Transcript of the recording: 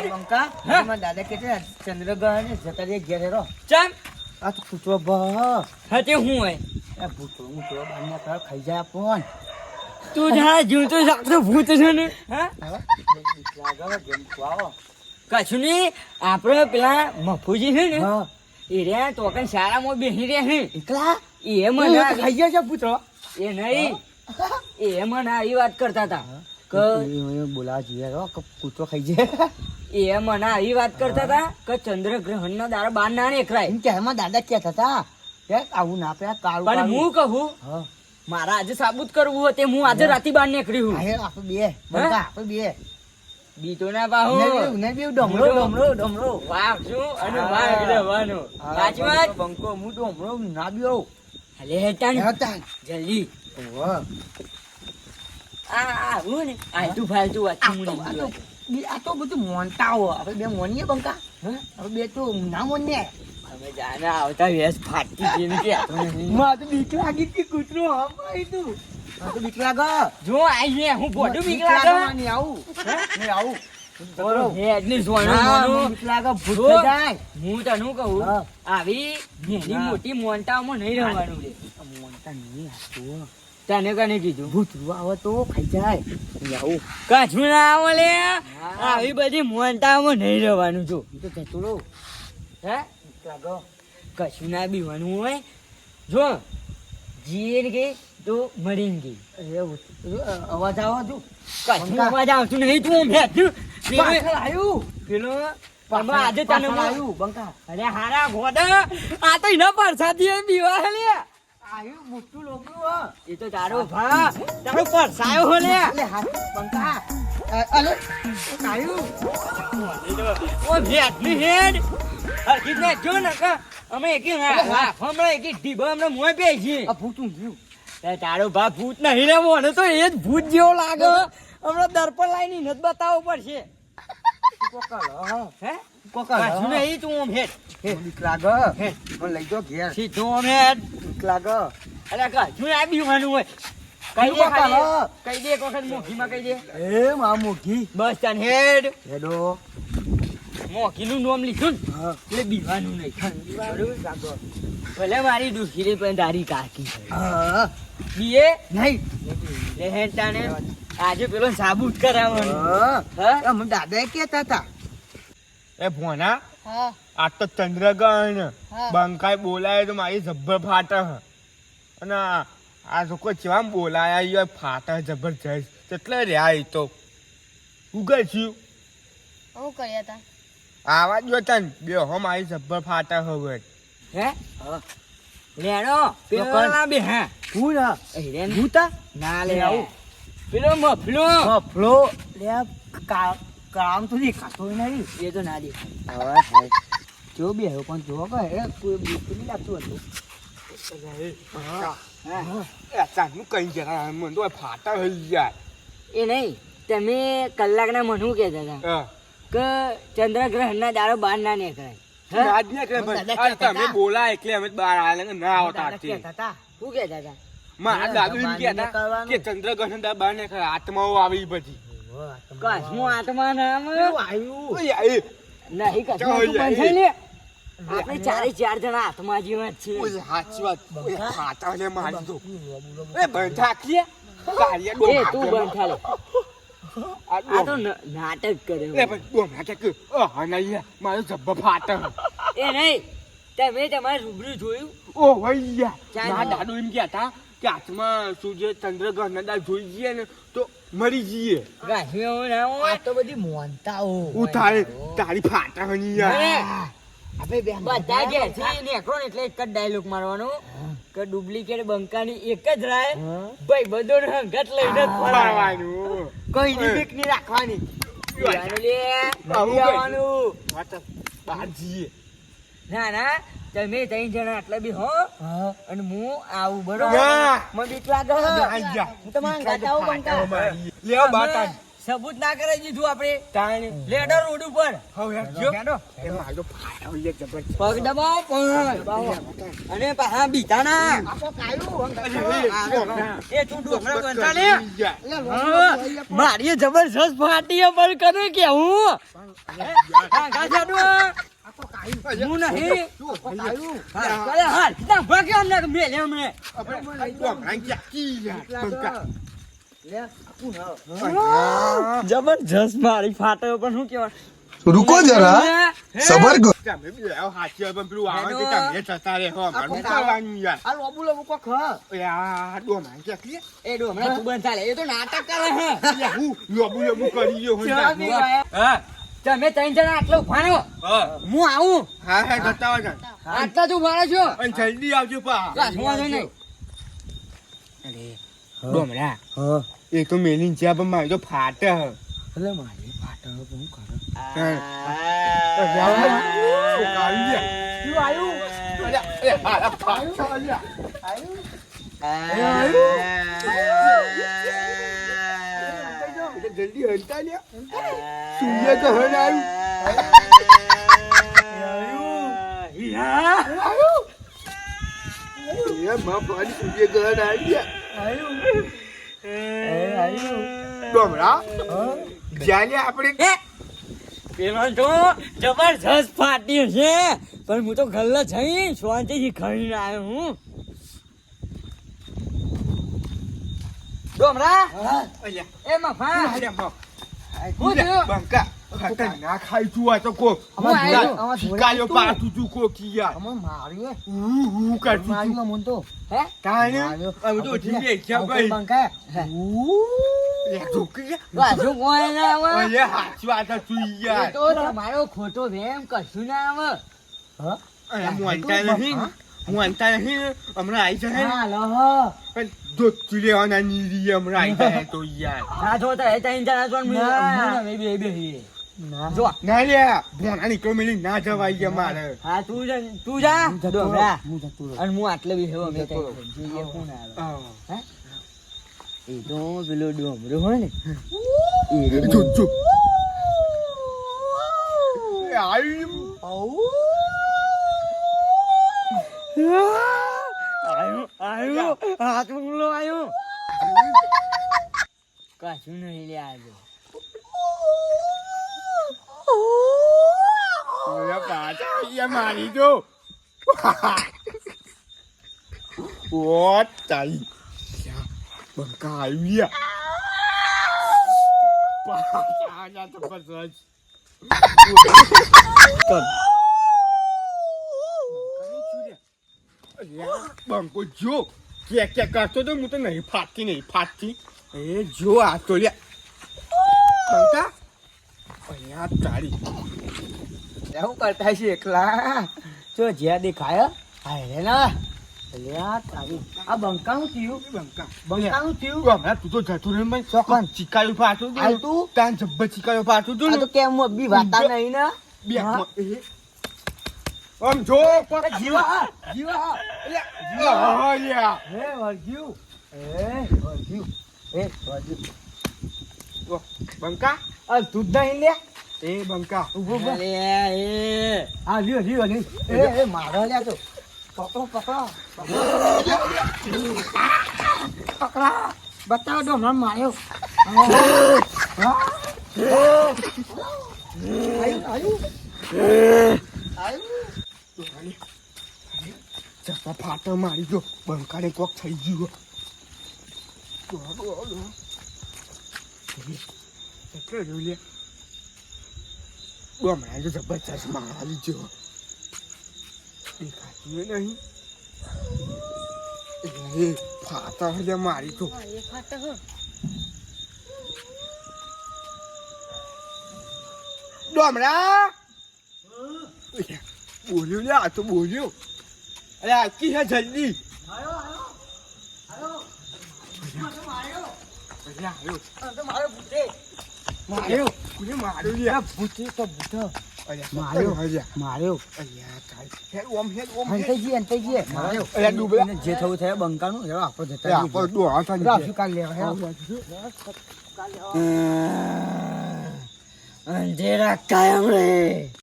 બંકા મારા દાદા કે છે ચંદ્રગ્રહણ જતા રે ઘેરે રો ચમ આ તો કૂતરો બહ હા તે હું હોય એ ભૂતો બાને કર ખાઈ જાય ફોન તું જા જીવતો સાક્ષો ભૂત છે ને હા લાગો જેમ આવો કશું નહીં આપણે પેલા મફુજી છે ને હા એ રે તો કઈ શાળામાં બેસી રહે છે એકલા એ મને ખાઈ જાય છે પુત્રો એ નહીં એ મને આવી વાત કરતા હતા કે બોલા જોઈએ રો કે કૂતરો ખાઈ જાય એ મને આવી વાત કરતા હતા કે ચંદ્રગ્રહણ ના દાડા બાર ના નીકળાય એમ કે એમાં દાદા કહેતા હતા કે આવું ના પે કાળું પણ હું કહું હા મારા આજે સાબુત કરવું હોય તે હું આજે રાતી બાર નીકળ્યું આપણે બે બંકા આપણે બે બીતો ના પાહો ને બે ડમરો વાઘ શું અને વાઘ રહેવાનો સાચી વાત બંકો હું ડમરો ના બેઓ હલે હેતાન હતા જલ્દી ઓહ આ હું ને આલતુ ફાલતુ વાત આ તો બધું મોનતા હો આપણે બે મોનીએ બંકા આપણે બે તો ના મોનીએ અમે જાને આવતા વેસ ફાટતી હતી ને કે માં તો બીક લાગી કે કૂતરો હમાઈ તું માં તો બીક લાગે જો આઈ હું બોડું બીક લાગે નહીં આવું નહીં આવું બોરો હેડ ની સોનું બીક લાગે ભૂત થઈ જાય હું તને કહું હા. આવી નાની મોટી મોનટામાં નહીં રહેવાનું રે મોનતા નહીં આતો તને કને કીધું ભૂતરું આવે તો ખાઈ જાય આવું કશું ના આવે લે આવી બધી મોનટામાં નહીં રહેવાનું જો એ તો જતો રહો હે લાગો કશું ના બીવાનું હોય જો જીએ કે તો મરીને ગઈ એવું અવાજ આવો તું કશું અવાજ આવતું નહીં તું મેઠું પાછળ આવ્યું પેલો પણ આજે તને આવ્યું બંકા અરે હારા ગોડા આ તો એના પરસાદી બીવા લે આવ્યું મોટું લોકરું એ તો તારો તારો પરસાયો હો લે એટલે હાથ બંકા અલે આવ્યું ઓ ભેટની હેડ હરકી ને જો ને કે અમે એકી હા હમણાં એકી ઢીબા હમણાં મોય પે છે આ ભૂતું ગયું તારો ભા ભૂત નહીં રે મને તો એ જ ભૂત જેવો લાગે હમણાં દર્પણ લાઈની નત બતાવવું પડશે કોકલ હા હે કોકલ કશું નહીં તું આમ હેડ બીક લાગે મને લઈ જો ઘેર સીધો આમ હેડ બીક લાગે અરે કશું આ બીવાનું હોય કઈ દે ખાલી કઈ દે એક વખત મોખીમાં કઈ દે એ માં મોઘી બસ તને હેડ હેડો મોખીનું નામ લીધું ને હા એટલે બીવાનું નહીં ભલે મારી દુખી રે પણ તારી કાકી હા બીએ નહીં લે હેડ તાને આજે પેલો સાબુત કરાવવાનું હા અમે દાદા કહેતા હતા એ ભોના હા આ તો ચંદ્રગ્રહણ હા. બંકાઈ બોલાય તો મારી જબ્બર ફાટે હ. અને આ લોકો કેવા બોલાયા યાર ફાટે જબરજસ્ત કેટલે રહ્યા એ તો ઉગર છું હું કર્યા હતા આવા જ જોતા ને બે હો મારી જબ્બર ફાટે હવે હે લેણો પેલો ના બે હા હું ના હિરેન ભૂતા ના લે આવું. પેલો મફલો ફ્લો લે કામ તો દેખાતો નહીં એ તો ના દેખાય હવે ભાઈ જો બે આવ્યો પણ જો કે એ કોઈ બીક નહીં લાગતું હતું ચાનું કઈ જરા મને તો ફાટે હઈ યાર એ નહીં તમે કલાકના મનવું કહેતા હતા હા. કે ચંદ્રગ્રહણ ના દાડો બહાર ના નીકળાય હે? ના જ નીકળે ભાઈ. આ તમે બોલાય એટલે અમે બહાર આલે ના આવતા દાદા આથી. કહેતા હતા શું કહેતા હતા મારા દાદુ એમ બહાર કહેતા નીકળવાનું. કે ચંદ્રગ્રહણ દા બહાર નીકળે આત્માઓ આવી બધી કશું આત્મા નામ આવ્યું ઓય એ નહીં કશું ચાલ, આટલું બંધ એ. થઈ લે આપણે ચારે ચાર જણા આત્મા જેવા જ છીએ ઓય સાચી વાત ઓય ફાટા ને મારી દો એ બંધ રાખીએ કાર્ય એ ડોમ તું બંધ થાલે આ તો નાટક કરે એ ભાઈ ડોમ હાકે કે હા નહીં મારો જબ્બો ફાટે એ નહીં તમે તમારે રૂબરૂ જોયું ઓ ભૈયા ચાલ. ના દાદુ એમ કહેતા કે આત્મા સૂર્ય ચંદ્રગ્રહણ ના જોઈ જઈએ ને તો મરી જઈએ ગાંઠિયો ના આ હોય તો બધી મોનતાઓ ઉતારે તારી ફાટા હની યાર આપણે બે બધા ઘેરથી નીકળો ને એટલે એક જ ડાયલોગ મારવાનો કે ડુપ્લિકેટ બંકાની એક જ રાય ભાઈ બધો હંગત લઈને જ ફરવાનું ફરવાનું કોઈ ની બીક નહીં રાખવાની પીવાનું લે આવું નહીં કઈ. આવવાનું. વાત બહાર જઈએ ના ના તમે ત્રણ જણા આટલા બી હો હા અને હું આવું બરોબર ના. મને બીક લાગે આઈ જા. હું તમારા ગાતા આવું બંકા લેવા બાટા સબૂત ના કરાવી દીધું આપણે તાણે લેડો રોડ ઉપર હવે જો. એ મારો ફાટો એ જબરજસ્ત પગ દબાવો પગ અને પાછા બીજાના એ તું ડોમરા બનતા લે હા, મારી જબરજસ્ત ફાટી અમલ કરે કે હું હા ગાજાડો હું નહીં હા હા કિતા ભાગે અમને મેલે અમને જબરજસ્ત મારી ફાટો પણ શું કહેવાય रुको जरा सबर करो તમે બે હાચી પણ પેલું આવે કે તમે જતા રહે હો મારું કરવાનું યાર આ લોબુ લોબુ કોક હ યાર ડોમાં ક્યાં એ ડોમરા તું બંધ ચાલે એ તો નાટક કરે હે હું લોબુ લોબુ કરી ગયો હું હા તમે ત્રણ જણા આટલો ઉભાનો હું આવું હા હા જતા હોય આટલા જ ઉભા છો અને જલ્દી આવજો પા નહીં ડોમરા એ તો મેલીન છે પણ મારી તો ફાટે હ એટલે મારી ફાટો હું કરો જલ્દી હલતા લ્યા સૂર્ય તો હણ આવ્યું સૂર્ય ગ્રહણ આવ્યા ડોમરા જ્યાં આપણે પેલો તો જબરજસ્ત ફાટી છે પણ હું તો ગલ્લા જઈ શાંતિથી ખરીને આવ્યો હું ડોમરા એ મફા હું થયું? બંકા ના ખાઈ તું આ તો કો હું આવ્યો. કાયો પાતું તું કો કિયા અમે મારી હું કરતી મારી તું મન તો હે તાણે અમે તો ઠીક છે ભાઈ બંકા એ ઢોકી બાજુ કોઈ ના આવે અરે હાચી વાત છે તું એ યાર તો તમારો ખોટો વેમ કશું ના આવે અરે હું અંતા નહીં હમણાં આવી જાય હા લો પણ દોસ્તી લેવાના નીરી હમણાં આવી જાય તો યાર ના જોતા એ ત્રણ જણા જોન ના. બે બે ના જો ના લે ભોણા નીકળો મેલી ના જવાય છે મારે હા તું જા ડોમરા હું જતો રહું. અને હું આટલે બી હેવો મેં કોણ આવે એ તો પેલો ડોમરો હોય ને જો જો આવ્યું આયો હાથ મુંગલો આયો કશું નહીં લે આજે ઓલા પાછા અહીંયા મારી દો વોટ તાઈ બંકા આવ્યા પાછા આજા તો બસ બંકો જો કે કરતો તો હું તો નહીં ફાટતી એ જો આ તો લ્યા બંકા અહીંયા તારી શું કરતા છે એકલા જો જ્યાં દેખાય હા રે ના અલ્યા તારી આ બંકાનું થયું બંકાનું થયું હમણાં તું તો જતો રહ્યો મને ચોકન. ચીકાયું પાછું હાલ તું? તાન જબ્બર ચીકાયું પાછું તું આ તો કેમ બી વાતા નહીં ને હા? આમ જો જીવા યા હે વર્ગ્યું એ વર્ગ્યું બંકા આ તું જ નહીં લે એ બંકા ઉભો ઉભો અલે એ હા લ્યો નહીં એ મારો લ્યા તો પકડો બતાવો તો હમણાં માર્યો ચપ્પા ફાટો મારી જો બંકાને કોક થઈ ગયું એટલે જો લે હમણાં તો જબરજસ્ત મારા લીધો દેખાતું નહીં એ ફાટા હલે મારી તો એ ફાટો હો ડોમરા બોલ્યો લે આ તો બોલ્યો અરે આકી હે જલ્દી માર્યો કોને માર્યો લે ભૂતે તો ભૂતો અરે માર્યો. માર્યો માર્યો અલ્યા કાઈ હેડ ઓમ અંતજી માર્યો અરે ડૂબલા જે થયું થયું બંકાનું હેડો આપણે એ આપણો ડો હાથ રાફી કાઢ લેવા હેડો. અંધેરા કાયમ રહે.